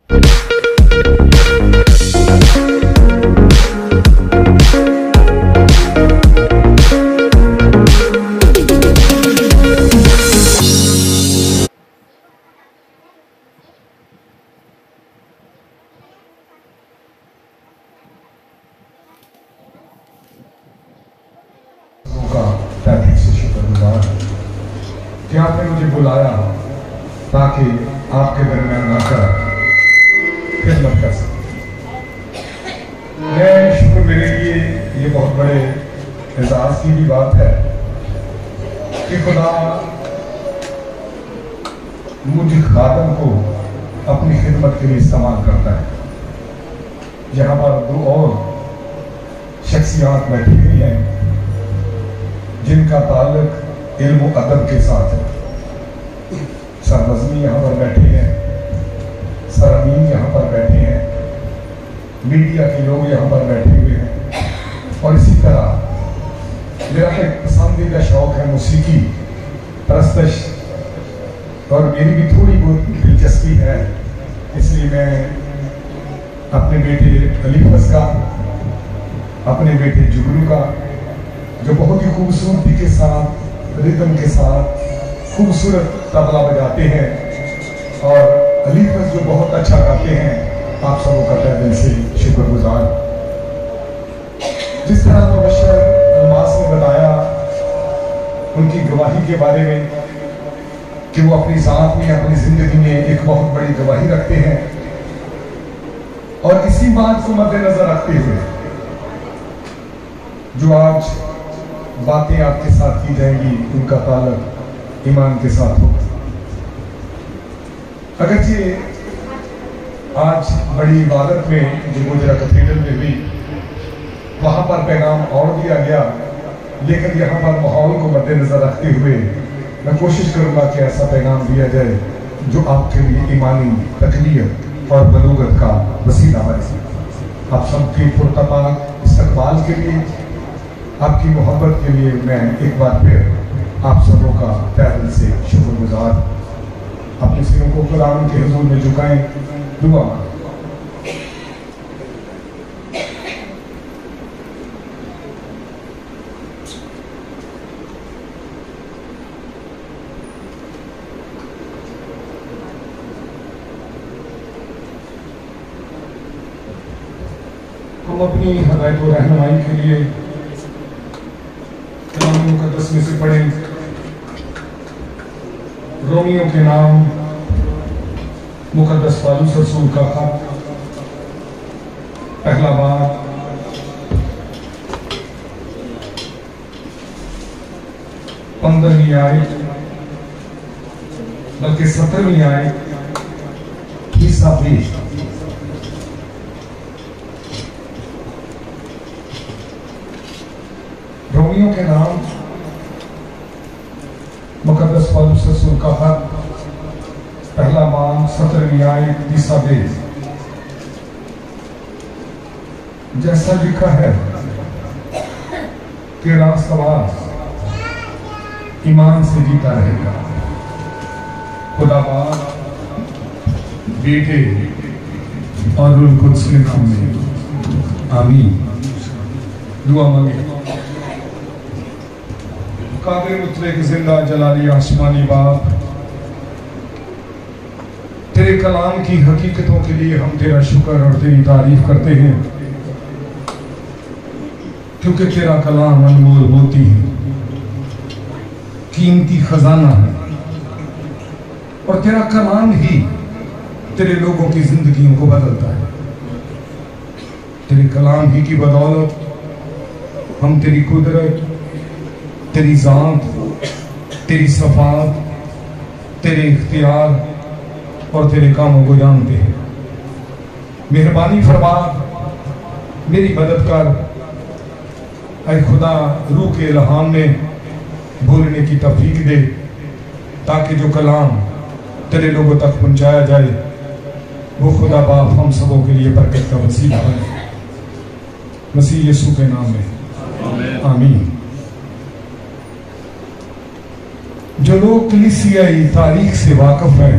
कि आपने मुझे बुलाया ताकि आपके दरमियान आकर खिदमत कर सके। मैं शुक्र, मेरे लिए ये बहुत बड़े एहसास की भी बात है कि खुदा मुझे खादम को अपनी खिदमत के लिए इस्तेमाल करता है। यहाँ पर दो और शख्सियात बैठी हुई हैं जिनका ताल्लुक इल्म और अदब के साथ है। सर नज़मी यहाँ पर बैठे हैं, सर अमीन यहाँ पर बैठे हैं, मीडिया के लोग यहाँ पर बैठे हुए हैं। और इसी तरह मेरा एक पसंदीदा शौक है मौसीकी परस्तश, और मेरी भी थोड़ी बहुत दिलचस्पी है। इसलिए मैं अपने बेटे अलीफस का, अपने बेटे जुगनू का, जो बहुत ही खूबसूरती के साथ, रिदम के साथ खूबसूरत तबला बजाते हैं, और अलीफस जो बहुत अच्छा गाते हैं, आप सबों का तहे दिल से शुक्रगुजार। जिस तरह मुबश्शिर अलमास ने बताया उनकी गवाही के बारे में कि वो अपनी ज़ात में, अपनी ज़िंदगी में एक बहुत बड़ी गवाही रखते हैं, और इसी बात को मद्देनजर रखते हुए जो आज बातें आपके साथ की जाएंगी उनका ताल्लुक ईमान के साथ होगा। अगरचे आज बड़ी इबादत में जो गुजरा कैथेड्रल में हुई, वहाँ पर पैगाम और दिया गया, लेकिन यहाँ पर माहौल को मद्देनजर रखते हुए मैं कोशिश करूँगा कि ऐसा पैगाम दिया जाए जो आपके लिए ईमानी तकलीफ और बलूगत का वसीला बने। आप सबके पुरतपाक इस्तकबाल के लिए, आपकी मोहब्बत के लिए मैं एक बार फिर आप सबों का तहे दिल से शुक्रगुजार। अपने सिरों को कुरान के हुजूर में झुकाएं, दुआ मांगें। हम अपनी हदायत और रहनुमाई के लिए कलाम मुक़द्दस में से पढ़ें रोमियों के नाम मुक़द्दस पौलुस रसूल का खत, पहला बाब, 15वीं आयत, बल्कि 17वीं आयत, हिस्सा 20। रोमियों के नाम मुक़द्दस पौलुस रसूल का खत, पहला बाब, 17वीं आयत, हिस्सा 20। जैसा लिखा है कि रास्तबाज ईमान से जीता रहेगा। खुदा बाप, बेटे और रूह कुद्स के नाम में आमीन। दुआ मांगे। कादिर मुतलक जिंदा जलाली आसमानी बाप, तेरे कलाम की हकीकतों के लिए हम तेरा शुक्र और तेरी तारीफ करते हैं, क्योंकि तेरा कलाम अनमोल मोती है, कीमती खजाना है, और तेरा कलाम ही तेरे लोगों की जिंदगियों को बदलता है। तेरे कलाम ही की बदौलत हम तेरी कुदरत, तेरी ज़ात, तेरी सफ़ात, तेरे इख्तियार और तेरे कामों को जानते हैं। मेहरबानी फरमा, मेरी मदद कर। ऐ खुदा, रूह के इल्हाम में बोलने की तौफीक दे, ताकि जो कलाम तेरे लोगों तक पहुंचाया जाए वो खुदा बाप हम सबों के लिए बरकत का वसीला बने। मसीह यीशु के नाम में आमीन। जो लोग कलीसियाई तारीख से वाकिफ हैं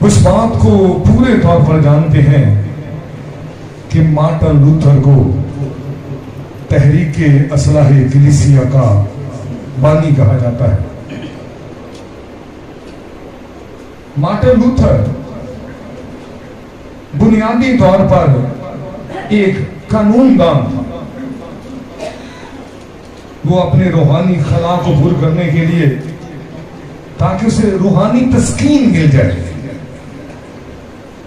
उस बात को पूरे तौर पर जानते हैं कि मार्टिन लूथर को तहरीके असलाहे कलीसिया का बानी कहा जाता है। मार्टिन लूथर बुनियादी तौर पर एक कानूनदान था। वो अपने रूहानी खला को पूरा करने के लिए, ताकि उसे रूहानी तस्कीन मिल जाए,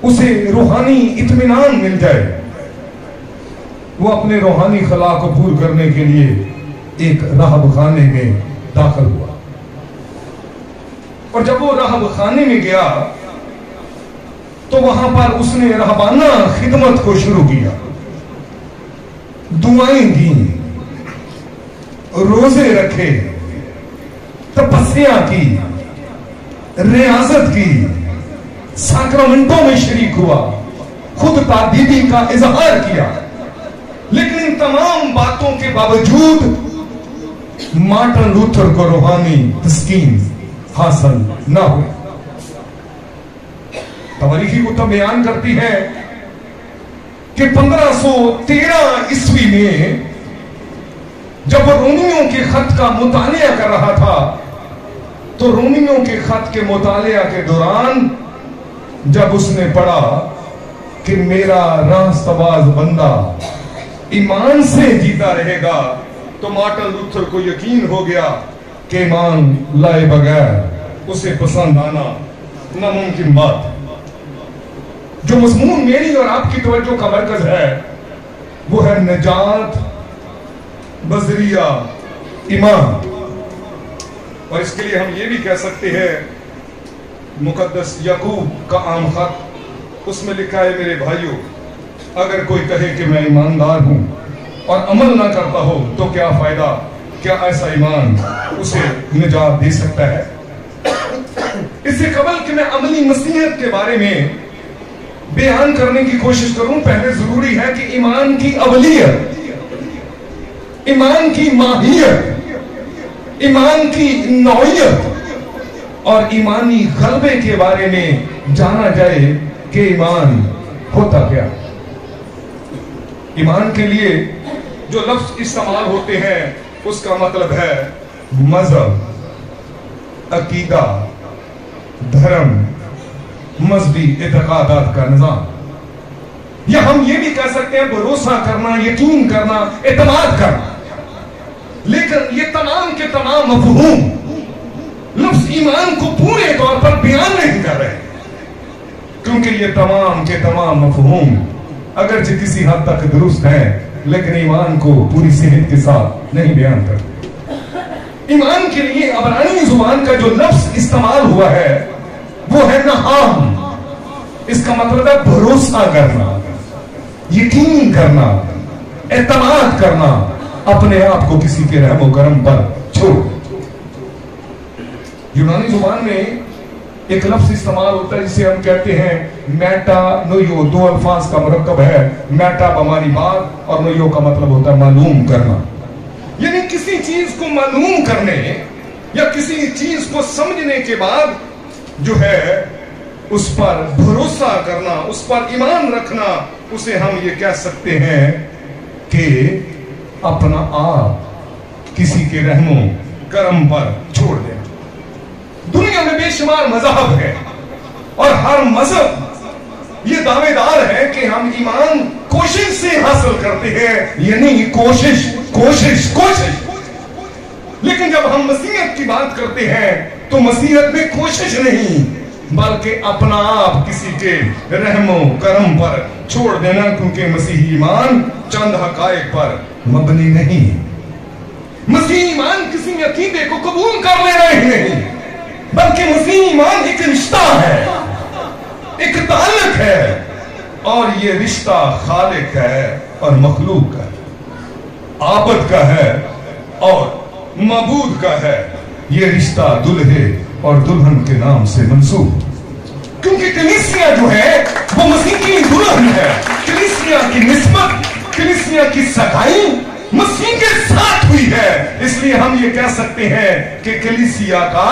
उसे रूहानी इत्मीनान मिल जाए, वो अपने रूहानी खला को पूरा करने के लिए एक राहब खाने में दाखिल हुआ। और जब वो राहब खाने में गया तो वहां पर उसने रहबाना खिदमत को शुरू किया, दुआएं दी, रोजे रखे, तपस्या की, रियाजत की, साक्रामेंटों में शरीक हुआ, खुद तादीदी का इजहार किया। लेकिन इन तमाम बातों के बावजूद मार्टिन लूथर को रूहानी तस्कीन हासिल ना हुई। तवारीखी कुतुब बयान करती है कि 1513 ईस्वी में जब वो रोमियों के खत का मुतालिया कर रहा था, तो रोमियों के खत के मुतालिया के दौरान जब उसने पढ़ा कि मेरा रास्तबाज बंदा ईमान से जीता रहेगा, तो मार्टिन लूथर को यकीन हो गया कि ईमान लाए बगैर उसे पसंद आना नामुमकिन बात। जो मज़मून मेरी और आपकी तवज्जो का मरकज है वो है निजात बजरिया ईमान। और इसके लिए हम ये भी कह सकते हैं, मुकद्दस याकूब का आम खत, उसमें लिखा है, मेरे भाइयों, अगर कोई कहे कि मैं ईमानदार हूं और अमल ना करता हो तो क्या फायदा? क्या ऐसा ईमान उसे निजात दे सकता है? इससे कबल कि मैं अमली मसीहत के बारे में बयान करने की कोशिश करूं, पहले जरूरी है कि ईमान की अवलियत, ईमान की माहियत, ईमान की नौयत और ईमानी गलबे के बारे में जाना जाए कि ईमान होता क्या। ईमान के लिए जो लफ्ज इस्तेमाल होते हैं उसका मतलब है मजहब, अकीदा, धर्म, मजहबी इत्तेकादात का निजाम। या हम ये भी कह सकते हैं भरोसा करना, यकीन करना, एतमाद करना। लेकिन ये तमाम के तमाम मफहूम लफ्ज ईमान को पूरे तौर पर बयान नहीं कर रहे, क्योंकि ये तमाम के तमाम मफहूम अगरचे किसी हद तक दुरुस्त हैं, लेकिन ईमान को पूरी सेहत के साथ नहीं बयान करते। ईमान के लिए अबरानी जुबान का जो लफ्ज इस्तेमाल हुआ है वो है नहाम। इसका मतलब है भरोसा करना, यकीन करना, एतमाद करना, अपने आप को किसी के रहमो करम पर छोड़। यूनानी जुबान में एक लफ्ज इस्तेमाल होता है जिसे हम कहते हैं मेटा नोयो। दो अल्फाज का मरकब है, मेटा बमानी बात और नोयो का मतलब होता है मालूम करना। यानी किसी चीज को मालूम करने या किसी चीज को समझने के बाद जो है उस पर भरोसा करना, उस पर ईमान रखना, उसे हम ये कह सकते हैं कि अपना आप किसी के रहमो करम पर छोड़ दें। दुनिया में बेशुमार मजहब है और हर मजहब ये दावेदार है कि हम ईमान कोशिश से हासिल करते हैं, यानी कोशिश कोशिश कोशिश। लेकिन जब हम मसीहत की बात करते हैं तो मसीहत में कोशिश नहीं बल्कि अपना आप किसी के रहमो करम पर छोड़ देना, क्योंकि मसीही ईमान चंद हकायक पर मबनी नहीं। मसीही ईमान किसी अकीदे को कबूल कर लेना ही नहीं, बल्कि मसीही ईमान एक रिश्ता है, एक ताल्लुक है, और ये रिश्ता खालिक है और मखलूक का है, आबद का है और मबूद का है। ये रिश्ता दुल्हे और दुल्हन के नाम से मंसूब, क्योंकि कलीसिया जो है वो मसीह की दुल्हन है। कलीसिया की निस्बत, कलीसिया की सगाई मसीह के साथ हुई है। इसलिए हम ये कह सकते हैं कि कलीसिया का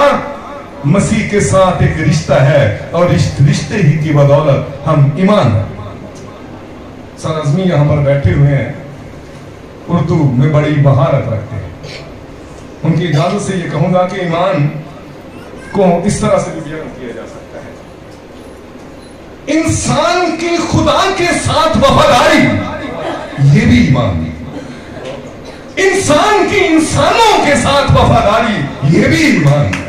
मसीह के साथ एक रिश्ता है और इस रिश्ते ही की बदौलत हम ईमान है। सर अज़मी यहाँ पर बैठे हुए हैं, उर्दू में बड़ी महारत रखते हैं। उनकी इजाजत से ये कहूंगा कि ईमान को इस तरह से भी बयान किया जा सकता है, इंसान की खुदा के साथ वफादारी, ये भी ईमान है। इंसान की इंसानों के साथ वफादारी, ये भी ईमान है।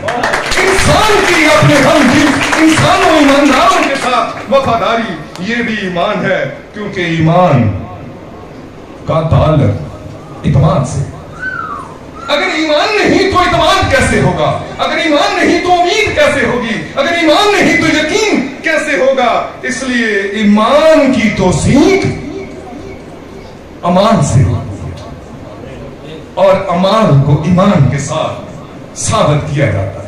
इंसान की अपने हम इंसानों ईमानदारों के साथ वफादारी, ये भी ईमान है, क्योंकि ईमान का ताल्लुक इत्मीनान से। अगर ईमान नहीं तो इत्मीनान कैसे होगा? अगर ईमान नहीं तो उम्मीद कैसे होगी? अगर ईमान नहीं तो यकीन कैसे होगा? इसलिए ईमान की तौसीक अमान से होगी और अमाल को ईमान के साथ साबित किया जाता है।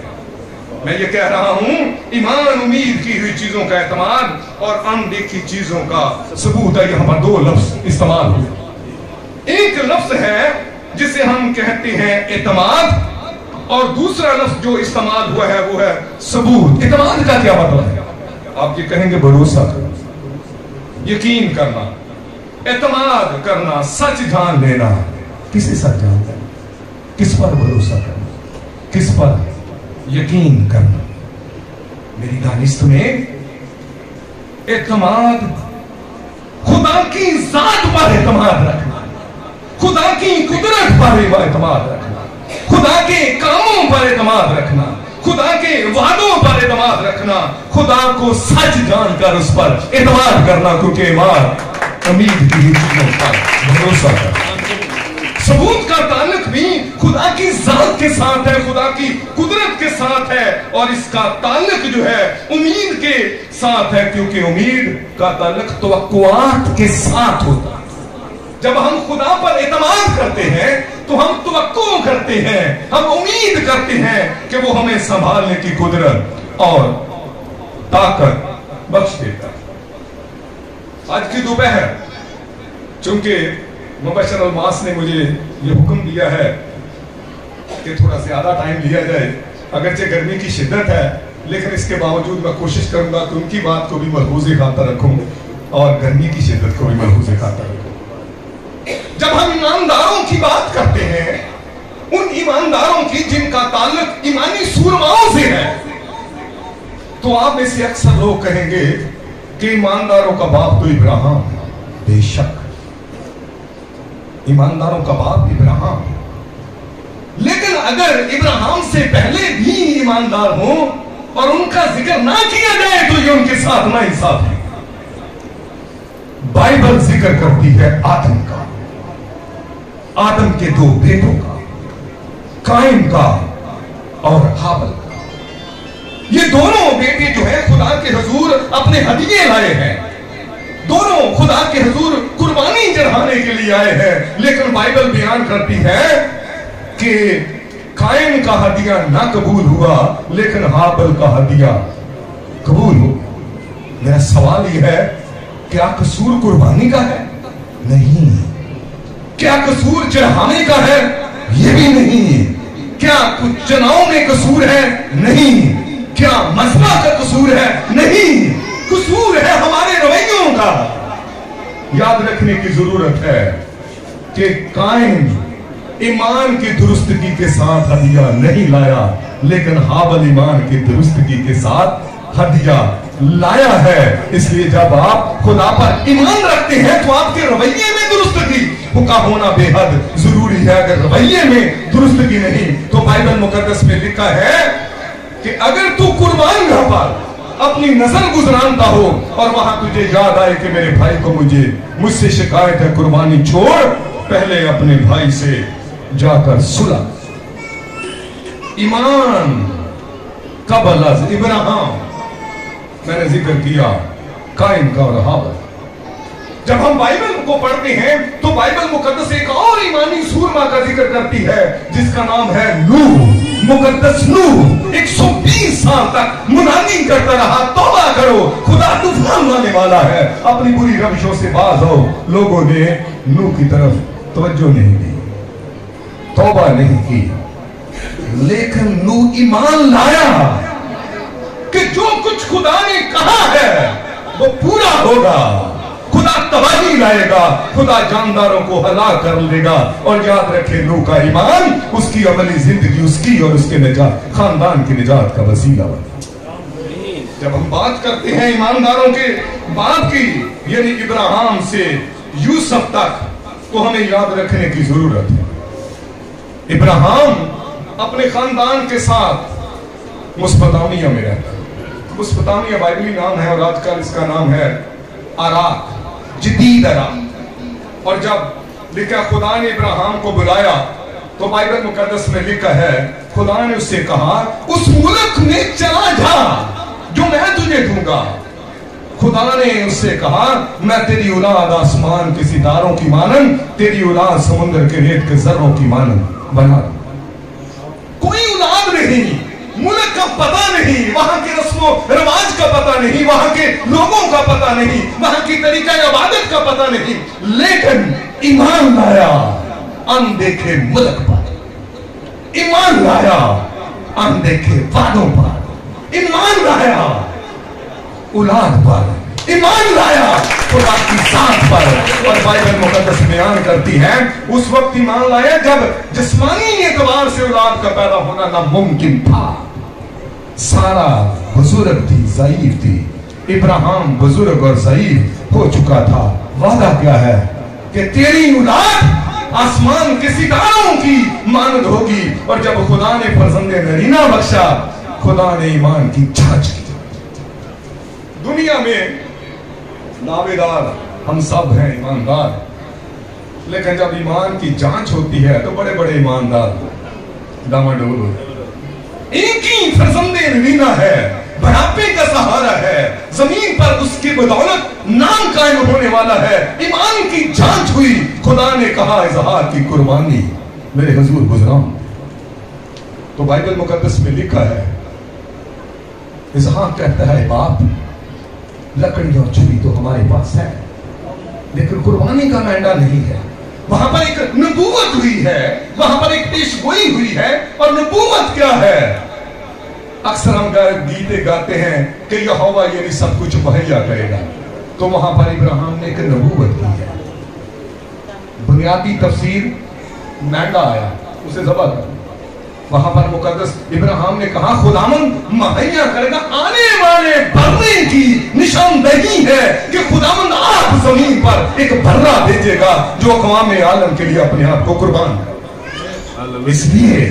मैं ये कह रहा हूं, ईमान उम्मीद की हुई चीजों का एतमाद और अनदेखी चीजों का सबूत है। यहां पर दो लफ्ज इस्तेमाल हुए। एक लफ्ज है जिसे हम कहते हैं एतमाद, और दूसरा लफ्ज जो इस्तेमाल हुआ है वो है सबूत। एतमाद का क्या मतलब है? आप ये कहेंगे भरोसा करना, यकीन करना, एतमाद करना, सच जान लेना। किसे सच जानना? किस पर भरोसा करना? किस पर यकीन करना? मेरी दानिश में एतमाद खुदा की जात पर एतमाद रखना, खुदा की कुदरत पर एतमाद रखना, खुदा के कामों पर एतमाद रखना, खुदा के वादों पर एतमाद रखना, खुदा को सच जानकर उस पर एतमाद करना, क्योंकि ईमान उम्मीद की चीजों पर भरोसा करना। सबूत का ताल्लुक भी खुदा की जात के साथ है, खुदा की कुदरत के साथ है, और इसका ताल्लुक जो है उम्मीद के साथ है, क्योंकि उम्मीद का ताल्लुक तवक्कुआत के साथ होता है। जब हम खुदा पर एतमाद करते हैं तो हम तवक्को करते हैं, हम उम्मीद करते हैं कि वो हमें संभालने की कुदरत और ताकत बख्श देता है। आज की दोपहर चूंकि मुबशर अल-मास ने मुझे ये हुक्म दिया है कि थोड़ा ज्यादा टाइम लिया जाए, अगरचे गर्मी की शिद्दत है, लेकिन इसके बावजूद मैं कोशिश करूंगा कि उनकी बात को भी मलहूज़े खातर रखूं और गर्मी की शिद्दत को भी मलहूज़े खातर रखूं। जब हम ईमानदारों की बात करते हैं, उन ईमानदारों की जिनका ताल्लुक ईमानी सूरमाओं से है, तो आप में से अक्सर लोग कहेंगे कि ईमानदारों का बाप तो इब्राहिम है। बेशक ईमानदारों का बाप इब्राहिम, लेकिन अगर इब्राहिम से पहले भी ईमानदार हो और उनका जिक्र ना किया जाए तो ये उनके साथ ना इंसाफ है। बाइबल जिक्र करती है आदम का, आदम के दो बेटों का, कायम का और हाबल का। ये दोनों बेटे जो है खुदा के हुजूर अपने हदीये लाए हैं, दोनों खुदा के हुजूर कुर्बानी चढ़ाने के लिए आए हैं। लेकिन बाइबल बयान करती है कि कायम का हदिया ना कबूल हुआ, लेकिन हाबल का हदिया कबूल हो। मेरा सवाल यह है, क्या कसूर कुर्बानी का है? नहीं। क्या कसूर चढ़ाने का है? यह भी नहीं। क्या कुछ चुनाव में कसूर है? नहीं। क्या मसला का कसूर है? नहीं। कसूर है हमारे रवैयों का। याद रखने की जरूरत है कि कायम ईमान की दुरुस्तगी के साथ हदिया नहीं लाया, लेकिन हाबल ईमान की दुरुस्तगी के साथ हदिया लाया है। इसलिए जब आप खुदा पर ईमान रखते हैं तो आपके रवैये में दुरुस्तगी का होना बेहद जरूरी है। अगर रवैये में दुरुस्तगी नहीं तो बाइबल मुकद्दस में लिखा है कि अगर तू कुर्बान गाह पर अपनी नजर गुजरानता हो और वहां तुझे याद आए कि मेरे भाई को मुझसे शिकायत है, कुर्बानी छोड़, पहले अपने भाई से जाकर सुलह। ईमान कबल अज इब्राहिम, मैंने जिक्र किया कायम का और हाबल। जब हम बाइबल को पढ़ते हैं तो बाइबल मुकद्दस एक और ईमानी सूरमा का जिक्र करती है जिसका नाम है नूह। मुकद्दस नूह 120 साल तक मुनादी करता रहा, तौबा करो, खुदा तूफान लाने वाला है, अपनी बुरी रविशों से बाज आओ। लोगों ने नूह की तरफ तवज्जो नहीं दी, तौबा नहीं की, लेकिन नूह ईमान लाया کہ جو کچھ خدا نے کہا ہے وہ پورا ہوگا. خدا تباہی لائے گا, خدا جانداروں کو ہلاک کر لے گا. اور یاد رکھے نوح کا ایمان اس کی عملی زندگی اس کی اور اس کے نجات خاندان کی نجات کا وسیلہ بنا. جب ہم بات کرتے ہیں ایمانداروں کے باپ کی, یعنی ابراہیم سے یوسف تک, تو ہمیں یاد رکھنے کی ضرورت ہے. ابراہیم اپنے خاندان کے ساتھ مسپتامیہ میں رہتا. مسپتامیہ بائبلی نام ہے اور آج کل اس کا نام ہے عراق, جدید عراق. اور جب لکھا خدا نے ابراہیم کو بلایا تو بائبل مقدس میں لکھا ہے خدا نے اس سے کہا اس ملک میں چلا جا جو میں تجھے دوں گا. خدا نے اس سے کہا میں تیری اولاد آسمان کے ستاروں کی مانند, تیری اولاد سمندر کے ریت کے ذروں کی مانند بنا دوں. کوئی اولاد نہیں, ملک کا پتہ نہیں, وہاں کے رسم و رواج کا پتہ نہیں, وہاں کے لوگوں کا پتہ نہیں, وہاں کی طریقہ عبادت کا پتہ نہیں, لیکن ایمان لایا ان دیکھے ملک پر, ایمان لایا ان دیکھے وعدوں پر, ایمان لایا اولاد پر, ایمان لایا خدا کی ذات پر. اور بائبل مقدس بیان کرتی ہے اس وقت ایمان لایا جب جسمانی اعتبار سے اولاد کا پیدا ہونا ناممکن تھا. سارا بزرگ تھی, ضعیف تھی, ابراہیم بزرگ اور ضعیف ہو چکا تھا. وعدہ کیا ہے کہ تیری اولاد آسمان کے ستاروں کی مانند ہوگی. اور جب خدا نے فرزند نرینہ بخشا, خدا نے ایمان کی جانچ کی. دنیا میں دعویدار ہم سب ہیں ایماندار, لیکن جب ایمان کی جانچ ہوتی ہے تو بڑے بڑے ایماندار ڈاماڈول ہوتے ہیں. ایک ہی فرزند نرینہ ہے, بڑھاپے کا سہارا ہے, زمین پر اس کی بدولت نام قائم ہونے والا ہے. ایمان کی جانچ ہوئی, خدا نے کہا اظہار کی قربانی میرے حضور گزراؤں. تو بائبل مقدس میں لکھا ہے اظہار کہتا ہے باپ لکڑی اور چھری تو ہمارے پاس ہے لیکن قربانی کا مینڈا نہیں ہے. وہاں پر ایک نبوت ہوئی ہے, وہاں پر ایک پیش گوئی ہوئی ہے. اور نبوت کیا ہے؟ اکثر ہم گیتے گاتے ہیں کہ یہوہ یعنی سب کچھ مہیا کرے گا. تو وہاں پر ابراہیم نے ایک نبوت کی ہے. بنیادی تفسیر مینڈا آیا, اسے ذبح کر. وہاں پر مقدس ابراہیم نے کہا خداوند مہیا کرے گا. آنے والے بھرنے کی نشاندہی ہے کہ خداوند آپ زمین پر ایک بھرنا بھیجے گا جو اقوام عالم کے لیے اپنے آپ کو قربان کرے. اس لیے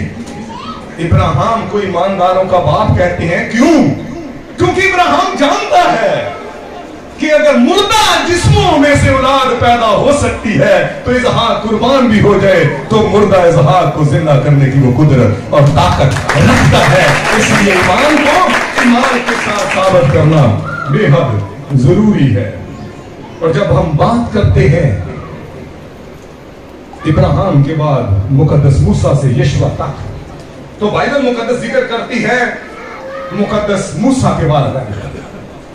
ابراہیم کو ایمانداروں کا باپ کہتے ہیں. کیوں؟ کیونکہ ابراہیم جانتا ہے کہ اگر مردہ جسموں میں سے اولاد پیدا ہو سکتی ہے تو اظہار قربان بھی ہو جائے تو مردہ اظہار کو زندہ کرنے کی وہ قدرت اور طاقت رکھتا ہے. اس لیے ایمان کو ایمان کے ساتھ ثابت کرنا بے حد ضروری ہے. اور جب ہم بات کرتے ہیں ابراہیم کے بعد مقدس موسیٰ سے یشوع تک, تو بائبل مقدس ذکر کرتی ہے مقدس موسیٰ کے بارے میں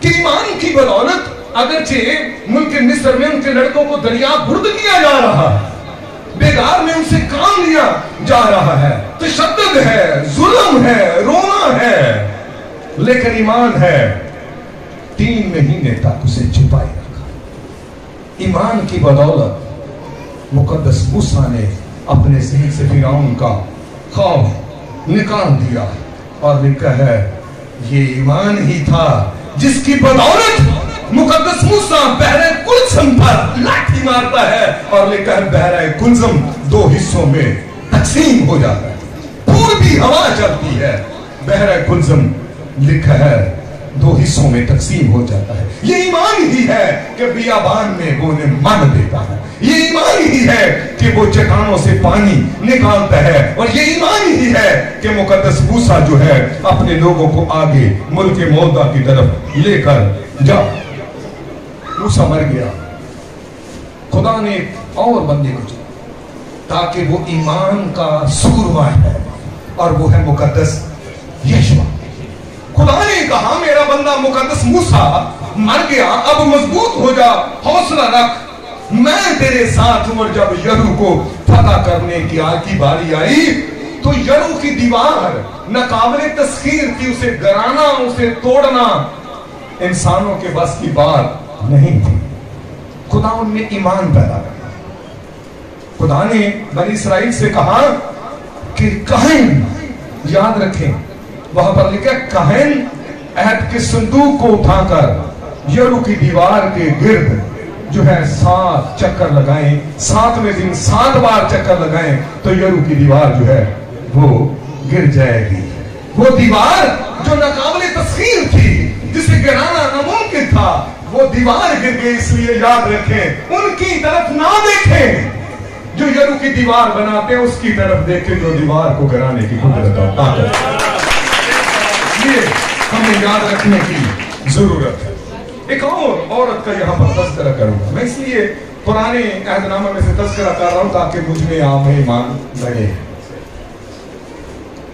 کہ ایمان کی بدولت اگرچہ ملک مصر میں ان کے لڑکوں کو دریا برد کیا جا رہا ہے, بیگار میں ان سے کام لیا جا رہا ہے, تشدد ہے, ظلم ہے, رونا ہے, لیکن ایمان ہے 3 مہینے تک اسے چھپائے رکھا. ایمان کی بدولت مقدس موسیٰ نے اپنے ذہن سے فرعون کا خوف نکال دیا. اور لکھا ہے یہ ایمان ہی تھا جس کی بدولت مقدس موسیٰ بحر کلزم پر لاٹھی مارتا ہے. اور لکھا ہے بحر کلزم 2 حصوں میں تقسیم ہو جاتا ہے, پوربی ہوا چلتی ہے, بحر کلزم لکھا ہے 2 حصوں میں تقسیم ہو جاتا ہے. یہ ایمان ہی ہے کہ بیابان میں وہ نے من دیتا ہے. یہ ایمان ہی ہے کہ وہ چٹانوں سے پانی نکالتا ہے. اور یہ ایمان ہی ہے کہ مقدس موسیٰ جو ہے اپنے لوگوں کو آگے ملک موعودہ کی طرف لے کر جا. موسیٰ مر گیا, خدا نے ایک اور بندے کو چنا تاکہ وہ ایمان کا سورما ہے اور وہ ہے مقدس یشوع. خدا نے کہا میرا بندہ مقدس موسیٰ مر گیا, اب مضبوط ہو جا, حوصلہ رکھ, میں تیرے ساتھ ہوں. اور جب یہو کو فتح کرنے کی باری آئی तो यरू की दीवार नाकाबिले तस्खीर थी, उसे गिराना, उसे तोड़ना इंसानों के बस की बात नहीं थी। खुदा उनमें ईमान पैदा करना। खुदा ने बनी इसराइल से कहा कि कहन, याद रखें वहां पर लिखा कहन अहद के संदूक को उठाकर यरू की दीवार के गिर्द जो है 7 चक्कर लगाएं, 7वें दिन 7 बार चक्कर लगाएं तो यरू की दीवार जो है वो गिर जाएगी। वो दीवार जो नाकाबिले तस्खीर थी, जिसे गिराना नामुमकिन था, वो दीवार गिर गई। इसलिए याद रखें, उनकी तरफ ना देखें जो यरू की दीवार बनाते हैं, उसकी तरफ देखें जो दीवार को गिराने की कुदरत और ताकत है। ये हमें याद रखने की जरूरत है। एक और औरत का यहाँ पर तस्करा करूंगा मैं, इसलिए पुराने अहदनामे में से तस्करा कर रहा हूं ताकि मुझ में आम ईमान बढ़े।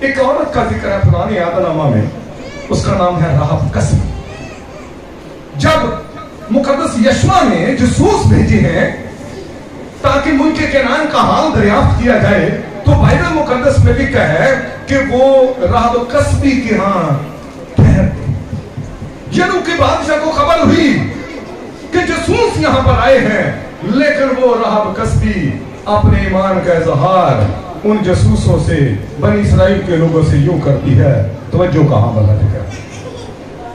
एक औरत का जिक्र है पुराने अहदनामा में, उसका नाम है राहब कसबी। जब मुकद्दस यशवा ने जसूस भेजे हैं ताकि मुल्क केनान का हाल दरियाफ्त किया जाए, तो बाइबल मुकद्दस में लिखा है कि वो राहब कसबी के यहां ठहरते। यरू के बादशाह को खबर हुई कि जसूस यहां पर आए हैं, लेकिन वो राहब कसबी अपने ईमान का इजहार उन जसूसों से, बनी इसराइल के लोगों से यूं करती है। तवज्जो कहां वाला है,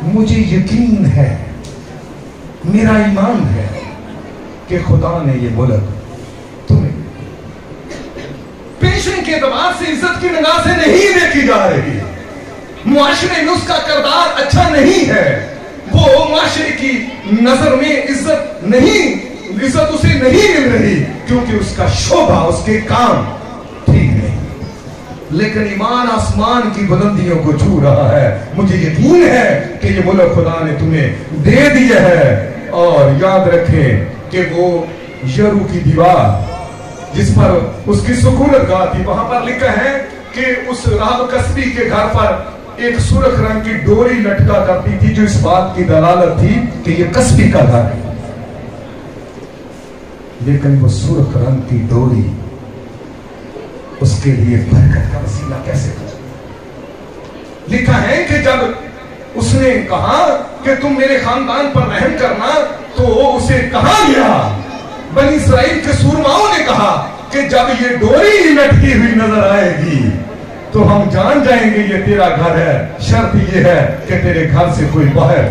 मुझे यकीन है, मेरा ईमान है कि खुदा ने ये मुल्क तुम्हें पेशे के दबाव से इज्जत की निगाह से नहीं देखी जा रही। मुआशरे में उसका किरदार अच्छा नहीं है, वो मुआशरे की नजर में इज्जत उसे नहीं मिल रही, क्योंकि उसका शोभा, उसके काम ठीक नहीं। लेकिन ईमान आसमान की बुलंदियों को छू रहा है। मुझे यकीन है कि ये मुल्क खुदा ने तुम्हें दे दिया है। और याद रखें कि वो यरू की दीवार जिस पर उसकी सुकूनत गाह थी, वहां पर लिखा है कि उस राहब कसबी के घर पर एक सुर्ख रंग की डोरी लटका करती थी, जो इस बात की दलालत थी कि ये कसबी का घर है। लेकिन वो सुर्ख रंग की डोरी उसके लिए बरकत का वसीला कैसे बना? लिखा है कि जब उसने कहा कि तुम मेरे खानदान पर रहम करना, तो उसे कहा गया, बनी इसराइल के सूरमाओं ने कहा कि जब ये डोरी लटकी हुई नजर आएगी तो हम जान जाएंगे ये तेरा घर है। शर्त ये है कि तेरे घर से कोई बाहर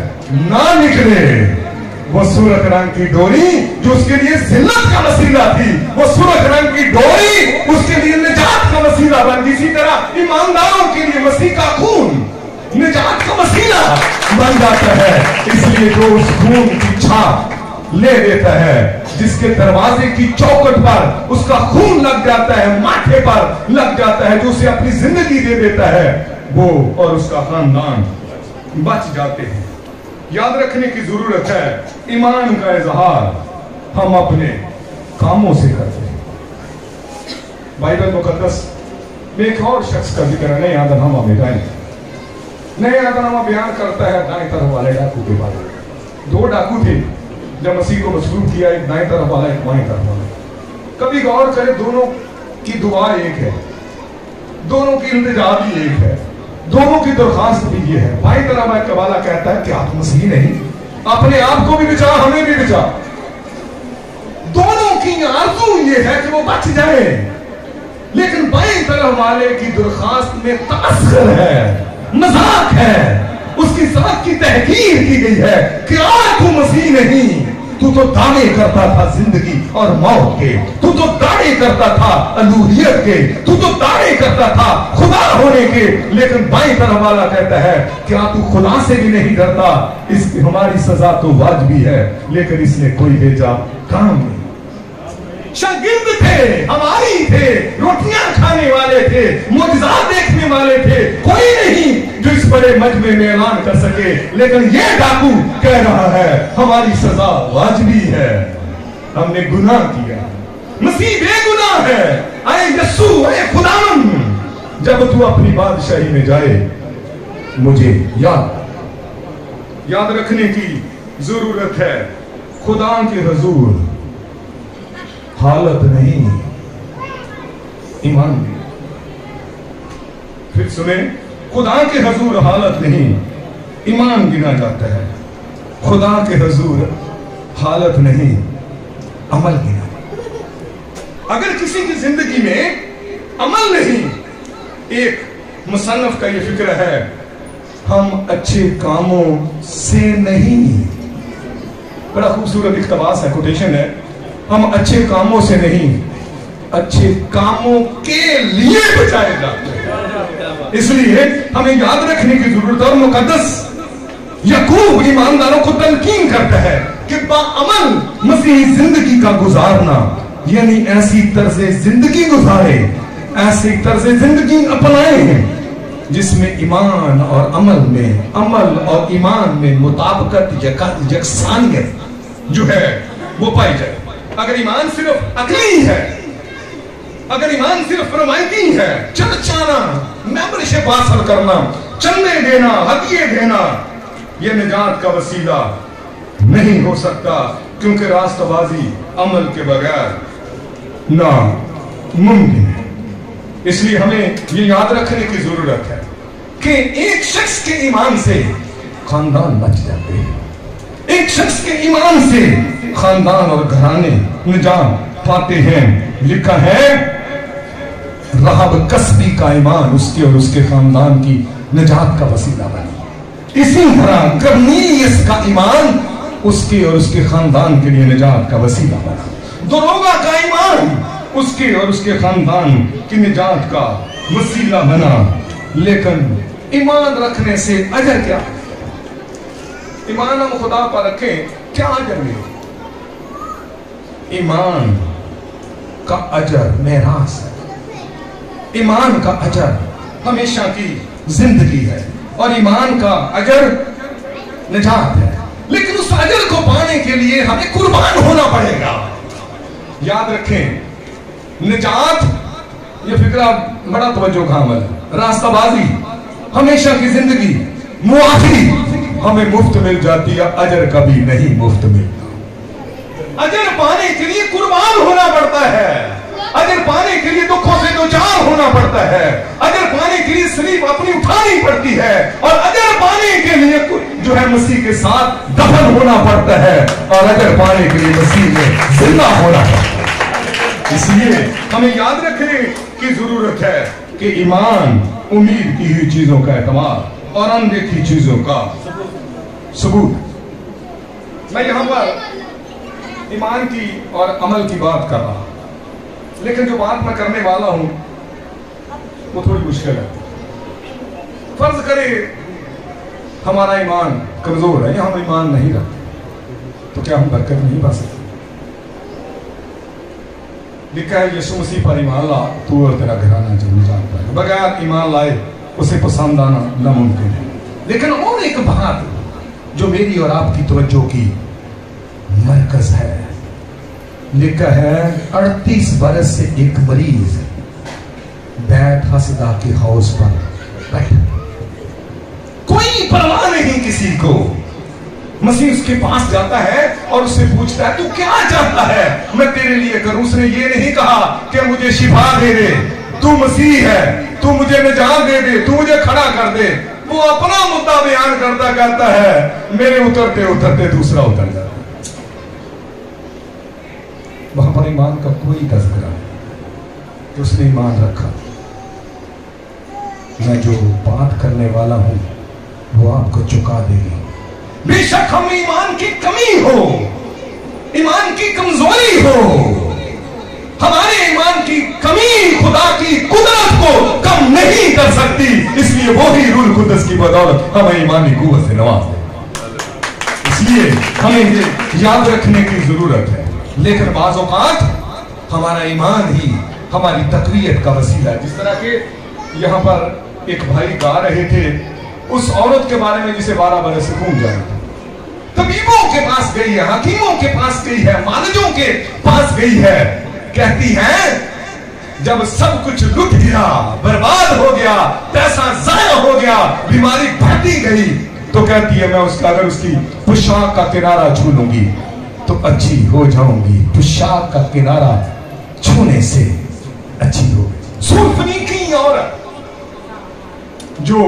ना निकले। वो सुर्ख रंग की डोरी जो उसके लिए जिल्लत का वसीला थी, वो सुर्ख रंग की डोरी उसके लिए निजात का वसीला बन गई। इसी तरह ईमानदारों के लिए मसीह का खून निजात का वसीला बन जाता है। इसलिए जो उस खून की छाप ले देता है, जिसके दरवाजे की चौखट पर उसका खून लग जाता है, माथे पर लग जाता है, जो उसे अपनी जिंदगी दे देता है, वो और उसका खानदान बच जाते हैं। याद रखने की जरूरत है, ईमान का इजहार हम अपने कामों से करते हैं। बाइबल मुकद्दस में एक और शख्स का जिक्र नए आदनामा में नए आदनामा बयान करता है दाएं तरफ वाले डाकू के बारे में। 2 डाकू थे जब मसीह को मसलूब किया, एक दाएं तरफ वाला, एक बाएं तरफ वाला। कभी गौर करें, दोनों की दुआ एक है, दोनों की इल्तिजा भी एक है, दोनों की दरखास्त भी ये है। बाएं तरफ वाला कहता है कि आप मसीह नहीं, अपने आप को भी बचा, हमें भी बचा। दोनों की आरज़ू ये है कि वो बच जाए, लेकिन बाएं तरफ वाले की दरखास्त में तमस्खुर है, मजाक है, उसकी जात की तहकीर की गई है कि आज तू मसीह नहीं, तू तो दावे करता था जिंदगी और मौत के, तू तो दावे करता था अलूहियत के, तू तो दावे करता था खुदा होने के। लेकिन बाईं तरफ वाला कहता है क्या तू खुदा से भी नहीं डरता? इस हमारी सजा तो वाजिबी है, लेकिन इसने कोई भेजा काम नहीं। शागिर्द थे, हमारी थे, रोटियां खाने वाले थे, मुआजिज़ात देखने वाले थे, कोई नहीं जो इस बड़े मजमे में ऐलान कर सके। लेकिन ये डाकू कह रहा है हमारी सजा वाजिबी है, हमने गुनाह किया, मसीह बेगुनाह है। आए यस्सु, आए खुदावन, जब तू अपनी बादशाही में जाए मुझे याद रखने की जरूरत है। खुदा के हुजूर हालत नहीं, ईमान भी। फिर सुने, खुदा के हजूर हालत नहीं ईमान गिना जाता है, खुदा के हजूर हालत नहीं अमल गिना। अगर किसी की जिंदगी में अमल नहीं, एक मुसन्नफ का ये फिक्र है, हम अच्छे कामों से नहीं, बड़ा खूबसूरत इख्तबास है, कोटेशन है, हम अच्छे कामों से नहीं अच्छे कामों के लिए बचाए जाते हैं। इसलिए हमें याद रखने की जरूरत है, और मुकद्दस याकूब ईमानदारों को तलकीन करता है कि बाअमल मसीही जिंदगी का गुजारना, यानी ऐसी तर्ज़े जिंदगी गुजारे, ऐसी तर्ज़े जिंदगी अपनाए हैं जिसमें ईमान और अमल में, अमल और ईमान में मुताबिकत, यकसानियत जो है वो पाई जाए। अगर ईमान सिर्फ अकली है, अगर ईमान सिर्फ रवायती है, चर्चाना, मेंबरशिप हासिल करना, चंदे देना, हदिये देना, यह निजात का वसीला नहीं हो सकता, क्योंकि रास्तबाजी अमल के बगैर नामुमकिन है। इसलिए हमें ये याद रखने की जरूरत है कि एक शख्स के ईमान से खानदान बच जाते हैं, एक शख्स के ईमान से खानदान और घराने निजात पाते हैं। लिखा है, राहब कस्बी का ईमान उसके और उसके खानदान की निजात का वसीला बना। इसी तरह कर्नीलियस का ईमान उसके और उसके खानदान के लिए निजात का वसीला बना। दरोगा का ईमान उसके और उसके खानदान की निजात का वसीला बना। लेकिन ईमान रखने से अजर क्या? ईमान हम खुदा पर रखें, क्या अजर मिले? ईमान का अजर मेरास है, ईमान का अजर हमेशा की जिंदगी है, और ईमान का अजर निजात है। लेकिन उस अजर को पाने के लिए हमें कुर्बान होना पड़ेगा। याद रखें, निजात ये फिक्रा बड़ा तवज्जो का अमल है। रास्ताबाजी हमेशा की जिंदगी, मुआफी हमें मुफ्त मिल जाती है, अजर कभी नहीं मुफ्त मिलता। अजर पाने के लिए कुर्बान होना पड़ता है, अजर पाने के लिए दुखों से दो चार होना पड़ता है, अजर पाने के लिए सलीब अपनी उठानी पड़ती है, और अजर पाने के लिए जो है मसीह के साथ दफन होना पड़ता है, और अजर पाने के लिए मसीह में जिंदा होना पड़ता है। इसलिए हमें याद रखने की जरूरत है कि ईमान उम्मीद की हुई चीजों का एतमाद और अनदेखी चीजों का सबूत। मैं यहां पर ईमान की और अमल की बात कर रहा, लेकिन जो बात मैं करने वाला हूं वो थोड़ी मुश्किल है। फर्ज करे हमारा ईमान कमजोर है या हम ईमान नहीं रखते, तो क्या हम बरकत नहीं पा सकते? लिखा है, यीशु मसीह पर ईमान ला, तू और तेरा घराना जरूर जान पाएगा। बगैर ईमान लाए उसे पसंद आना नामुमकिन है। लेकिन और एक बात जो मेरी और आपकी तवज्जो की मरकज है, लिखा है, 38 बरस से एक मरीज बैठ हसदा के हाउस पर बैठा, कोई परवाह नहीं किसी को। मसीह उसके पास जाता है और उससे पूछता है, तू क्या चाहता है मैं तेरे लिए करूं? उसने ये नहीं कहा कि मुझे शिफा दे दे, तू मसीह है, तू मुझे निजात दे दे, तू मुझे खड़ा कर दे। वो अपना मुद्दा बयान करता कहता है, मेरे उतरते उतरते दूसरा उतर जाता। वहां पर ईमान का कोई तज़किरा नहीं, उसने ईमान रखा। मैं जो बात करने वाला हूं वो आपको चुका देगी। बेशक हम ईमान की कमी हो, ईमान की कमजोरी हो, हमारे ईमान की कमी खुदा की कुदरत को कम नहीं कर सकती। इसलिए वो ही रूह कुद्दस की बदौलत हमें ईमानी कुव्वत से नवाज दे। इसलिए हमें ये याद रखने की जरूरत है। लेकिन बाज़ औक़ात हमारा ईमान ही हमारी तक़वियत का वसीला है। जिस तरह के यहाँ पर एक भाई गा रहे थे उस औरत के बारे में जिसे 12 बरस से घूम जाए, तबीबों के पास गई है, हकीमों के पास गई है, मालिजों के पास गई है, कहती है जब सब कुछ लुट गया, बर्बाद हो गया, पैसा जाया हो गया, बीमारी बढ़ती गई, तो कहती है मैं उसका अगर उसकी पोशाक का किनारा छू लूंगी तो अच्छी हो जाऊंगी। पोशाक का किनारा छूने से अच्छी हो गई। सुल्फनी की औरत जो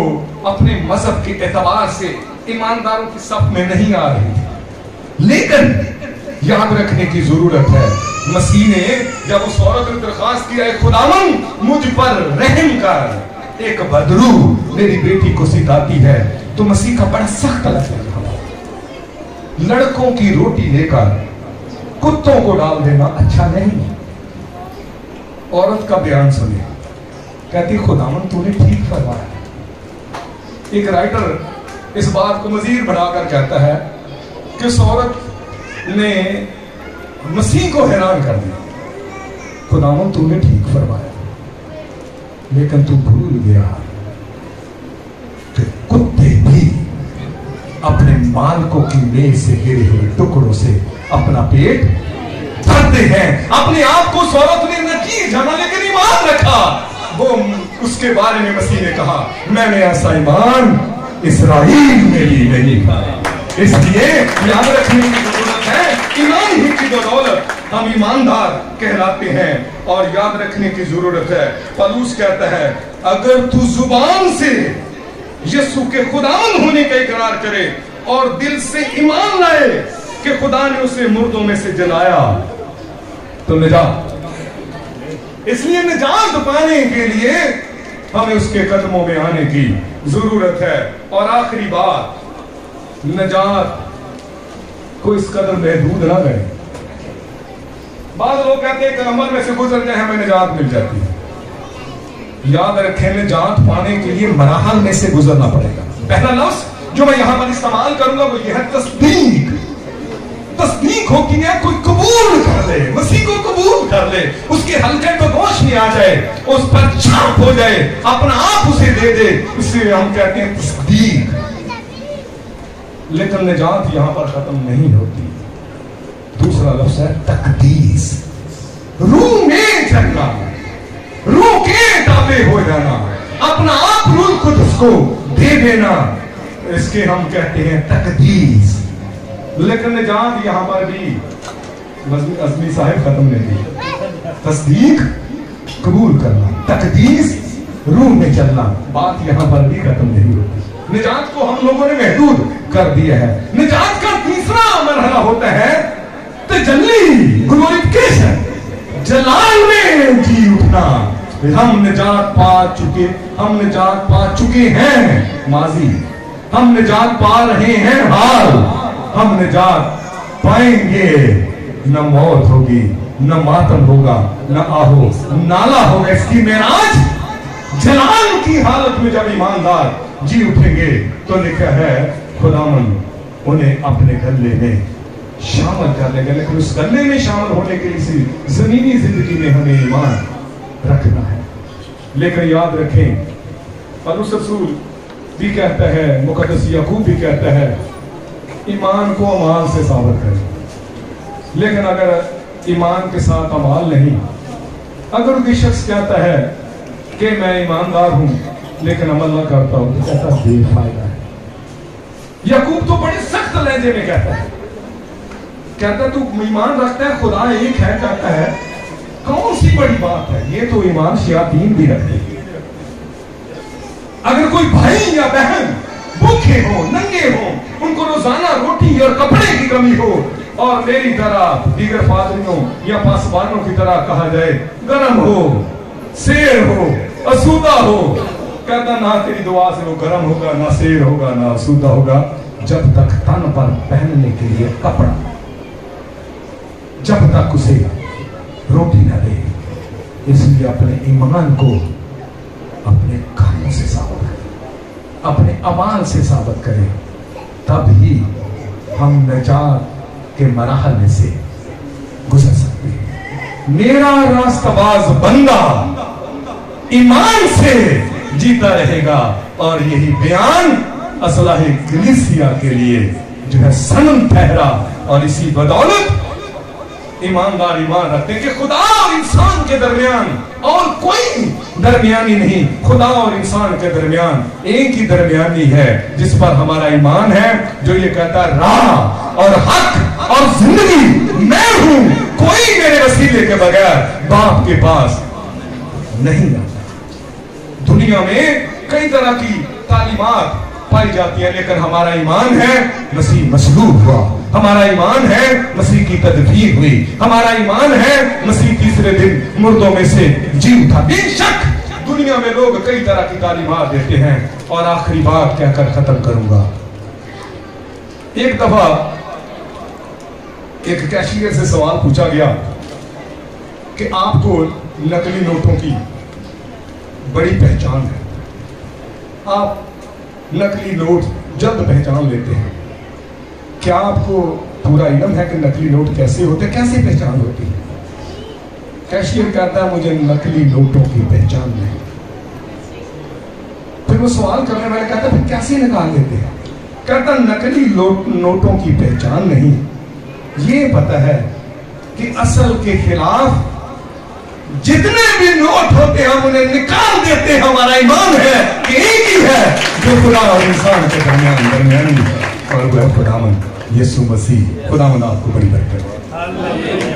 अपने मजहब के एतबार से ईमानदारों की सफ में नहीं आ रही थी। लेकिन याद रखने की जरूरत है, मसीह ने जब उस औरत ने दरखास्त किया, खुदावन मुझ पर रहम कर, एक बदरू मेरी बेटी को सिखाती है, तो मसीह का बड़ा सख्त लफ्ज़ था, लड़कों की रोटी लेकर कुत्तों को डाल देना अच्छा नहीं। औरत का बयान सुने, कहती खुदावन तूने ठीक फरमाया। एक राइटर इस बात को मजीद बढ़ाकर कहता है कि उस औरत ने मसीह को हैरान कर दिया, खुदावन तूने ठीक फरमाया, लेकिन तू भूल गया कि कुत्ते भी अपने मालिकों की मेज से गिरे हुए टुकड़ों से अपना पेट भरते हैं। अपने आप को औरत ने न की जाना, लेकिन ईमान रखा। वो उसके बारे में मसीह ने कहा, मैंने ऐसा ईमान इस्राएल में भी नहीं पाया। इसलिए याद रखने की जरूरत है, ईमान ही की बदौलत हम ईमानदार कहलाते हैं। और याद रखने की जरूरत है, पौलुस कहता है, अगर तू जुबान से यीशु के खुदावन होने का इकरार करे और दिल से ईमान लाए कि खुदा ने उसे मुर्दों में से जलाया, तो निजात। इसलिए निजात पाने के लिए हमें उसके कदमों में आने की जरूरत है। और आखिरी बात, निजात को इस कदर महदूद ना रहे। बाद लोग कहते हैं कि अमल में से गुजर जाए हमें निजात मिल जाती है। याद रखें, निजात पाने के लिए मराहल में से गुजरना पड़ेगा। पहला लफ्ज जो मैं यहां पर इस्तेमाल करूंगा वो यह है तस्दीक। तस्दीक हो कि कोई कबूल कर ले, मसीह को कबूल कर ले, उसके हल्के को गोश में आ जाए, उस पर छाप हो जाए, अपना आप उसे दे दे, उसे हम कहते हैं तस्दीक। लेकिन निजात यहां पर खत्म नहीं होती। दूसरा लफ्ज है तकदीस। रूह में चलना, रूह के ताबे हो जाना, अपना आप रूह खुद उसको दे देना, इसके हम कहते हैं तकदीस। लेकिन निजात यहां पर भी अज़मी साहब खत्म नहीं की। तस्दीक कबूल करना, तकदीस रूह में चलना, बात यहां पर भी खत्म नहीं होती। निजात को हम लोगों ने महदूद कर दिया है। निजात का तीसरा मरहला होता है तजल्ली, ग्लोरिफिकेशन, जलाल में जी उठना। हम निजात पा चुके, हम निजात पा चुके हैं माजी, हम निजात पा रहे हैं हाल, हम निजात पाएंगे। न मौत होगी, न मातम होगा, न आहो नाला होगा। इसकी मेराज जलाल की हालत में जब ईमानदार जी उठेंगे तो लिखा है खुदावन उन्हें अपने गले में शामिल कर लेगा। लेकिन उस गले में शामिल होने के लिए जमीनी जिंदगी में हमें ईमान रखना है। लेकिन याद रखें, पौलुस रसूल भी कहता है, मुकद्दस याकूब भी कहता है, ईमान को अमाल से साबित करें। लेकिन अगर ईमान के साथ अमाल नहीं, अगर कोई शख्स कहता है कि मैं ईमानदार हूं लेकिन अमल ना करता हूं, तो कहता बेफायदा है। याकूब तो बड़े सख्त लहजे में कहता तू ईमान रखता है, खुदा एक है, कहता है कौन सी बड़ी बात है, ये तो ईमान शयातीन भी रखते हैं। अगर कोई भाई या बहन भूखे हो, नंगे हो, उनको रोजाना रोटी और कपड़े की कमी हो, और मेरी तरह दीगर फादरियों या पासबानों की तरह कहा जाए गर्म हो, शेर हो, असूदा हो, कहता ना तेरी दुआ से वो गर्म होगा, ना शेर होगा, ना असूदा होगा, जब तक तन पर पहनने के लिए कपड़ा, जब तक उसे रोटी न दे। इसलिए अपने ईमान को अपने कामों से साबित करें, अपने अमाल से साबित करें, तब ही हम निजात के मराहल में से गुजर सकते हैं। मेरा रास्ताबाज बंदा ईमान से जीता रहेगा, और यही बयान असलाहे कलीसिया के लिए जो है सनम ठहरा। और इसी बदौलत ईमानदार ईमान रखते हैं कि खुदा और इंसान के दरमियान और कोई दरमियानी नहीं, खुदा और इंसान के दरमियान एक ही दरमियानी है जिस पर हमारा ईमान है, जो ये कहता है राह और हक और जिंदगी मैं हूं, कोई मेरे वसीले के बगैर बाप के पास नहीं आता। दुनिया में कई तरह की तालीमात पाई जाती है, लेकिन हमारा ईमान है मसीह मसलूब हुआ, हमारा ईमान है मसीह की तदफीन हुई, हमारा ईमान है मसीह तीसरे दिन मुर्दों में से जी उठा। बेशक दुनिया में लोग कई तरह की तालीमात देते हैं। और आखिरी बात कहकर खत्म करूंगा। एक दफा एक कैशियर से सवाल पूछा गया कि आपको नकली नोटों की बड़ी पहचान है, आप नकली नोट जल्द पहचान लेते हैं, क्या आपको पूरा इल्म है कि नकली नोट कैसे होते हैं, कैसे पहचान होती है? कैशियर कहता है मुझे नकली नोटों की पहचान नहीं। फिर वो सवाल करने वाले कहता फिर कैसे निकाल लेते हैं? कहता नकली नोटों की पहचान नहीं, ये पता है कि असल के खिलाफ जितने भी नोट होते हैं हम उन्हें निकाल देते हैं। हमारा ईमान है कि एक ही है जो खुदा और इंसान के दरमियान है, और वो खुदावंद यीशु मसीह। खुदावंद आपको बड़ी बरकत दे।